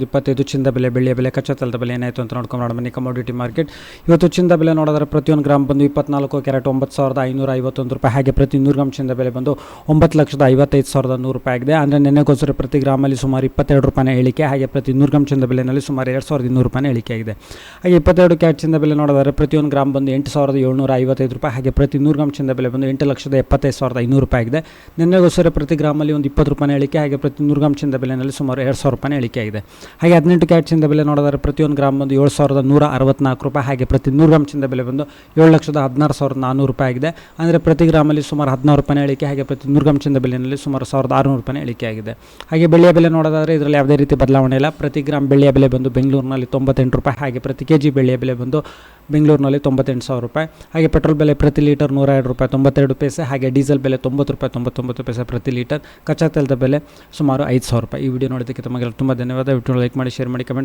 25 ಚಿನ್ನದ ಬೆಲೆ, ಬೆಳ್ಳಿಯ ಬೆಲೆ, ಕಚ್ಚಾ ತೈಲದ ಬೆಲೆ ಏನಾಯಿತು ಅಂತ ನೋಡ್ಕೊಂಡು ಬನ್ನಿ. ಕಮೋಡಿಟಿ ಮಾರ್ಕೆಟ್ ಇವತ್ತು ಚಿನ್ನದ ಬೆಲೆ ನೋಡಿದ್ರೆ ಪ್ರತಿಯೊಂದು ಗ್ರಾಮ್ ಬಂದು 24 ಕ್ಯಾರೆಟ್ 9,551 ರೂಪಾಯಿ. ಹಾಗೆ ಪ್ರತಿ 100 ಗ್ರಾಮ್ ಚಿನ್ನದ ಬೆಲೆ ಬಂದು 9,55,100 ರೂಪಾಯಿ ಆಗಿದೆ. ಅಂದರೆ ನೆನ್ನೆಗೋಸ್ಕರ ಪ್ರತಿ ಗ್ರಾಮಲ್ಲಿ ಸುಮಾರು 22 ರೂಪಾಯಿನ ಇಳಿಕೆ. ಹಾಗೆ ಪ್ರತಿ 100 ಗ್ರಾಮ್ ಚಿನ್ನದ ಬೆಲೆಯಲ್ಲಿ ಸುಮಾರು 2,200 ರೂಪಾಯಿನ ಇಳಿಕೆ ಆಗಿದೆ. ಹಾಗೆ 22 ಕ್ಯಾರೆಟ್ ಚಿನ್ನದ ಬೆಲೆ ನೋಡಿದರೆ ಪ್ರತಿಯೊಂದು ಗ್ರಾಮ್ ಬಂದು 8,755 ರೂಪಾಯಿ. ಹಾಗೆ ಪ್ರತಿ 100 ಗ್ರಾಮ್ ಚಿನ್ನದ ಬೆಲೆ ಬಂದು 8,75,500 ರೂಪಾಯಿ ಆಗಿದೆ. ನೆನ್ನೆಗೋಸ್ಕರ ಪ್ರತಿ ಗ್ರಾಮಲ್ಲಿ ಒಂದು 20 ರೂಪಾಯಿನ ಇಳಿಕೆ. ಹಾಗೆ ಪ್ರತಿ 100 ಗ್ರಾಮ್ ಚಿನ್ನದ ಬೆಲೆಯಲ್ಲಿ ಸುಮಾರು 2,000 ರೂಪಾಯಿನ ಇಳಿಕೆ ಆಗಿದೆ. ಹಾಗೆ 18 ಕ್ಯಾರೆಟ್ ಚಿನ್ನದ ಬೆಲೆ ನೋಡಿದರೆ ಪ್ರತಿಯೊಂದು ಗ್ರಾಮ್ ಬಂದು 7,164 ರೂಪಾಯಿ. ಹಾಗೆ ಪ್ರತಿ 100 ಗ್ರಾಮ್ ಚಿನ್ನದ ಬೆಲೆ ಬಂದು 7,16,400 ರೂಪಾಯಿ ಆಗಿದೆ. ಅಂದರೆ ಪ್ರತಿ ಗ್ರಾಮಲ್ಲಿ ಸುಮಾರು 16 ರೂಪಾಯಿನ ಇಳಿಕೆ. ಹಾಗೆ ಪ್ರತಿ 100 ಗ್ರಾಮ್ ಚಿನ್ನದ ಬೆಲೆಯಲ್ಲಿ ಸುಮಾರು 1,600 ರೂಪಾಯಿನ ಇಳಿಕೆ ಆಗಿದೆ. ಹಾಗೆ ಬೆಳ್ಳಿಯ ಬೆಲೆ ನೋಡೋದಾದರೆ ಇದರಲ್ಲಿ ಯಾವುದೇ ರೀತಿ ಬದಲಾವಣೆ ಇಲ್ಲ. ಪ್ರತಿ ಗ್ರಾಮ್ ಬೆಳ್ಳಿಯ ಬೆಲೆ ಬಂದು ಬೆಂಗಳೂರಿನಲ್ಲಿ 98 ರೂಪಾಯಿ. ಹಾಗೆ ಪ್ರತಿ ಕೆಜಿ ಬೆಳ್ಳಿಯ ಬೆಲೆ ಬಂದು ಬೆಂಗಳೂರಿನಲ್ಲಿ 98,000 ರೂಪಾಯಿ. ಹಾಗೆ ಪೆಟ್ರೋಲ್ ಬೆಲೆ ಪ್ರತಿ ಲೀಟರ್ 102 ರೂಪಾಯಿ 92 ಪೈಸೆ. ಹಾಗೆ ಡೀಸೆಲ್ ಬೆಲೆ 90 ರೂಪಾಯಿ 99 ಪೈಸೆ ಪ್ರತಿ ಲೀಟರ್. ಕಚ್ಚಾ ತೈಲದ ಬೆಲೆ ಸುಮಾರು 5,000 ರೂಪಾಯಿ. ಈ ವಿಡಿಯೋ ನೋಡೋದಕ್ಕೆ ತಮಗೆಲ್ಲ ತುಂಬ ಧನ್ಯವಾದ. ವಿಡಿಯೋ ಲೈಕ್ ಮಾಡಿ, ಶೇರ್ ಮಾಡಿ, ಕಮೆಂಟ್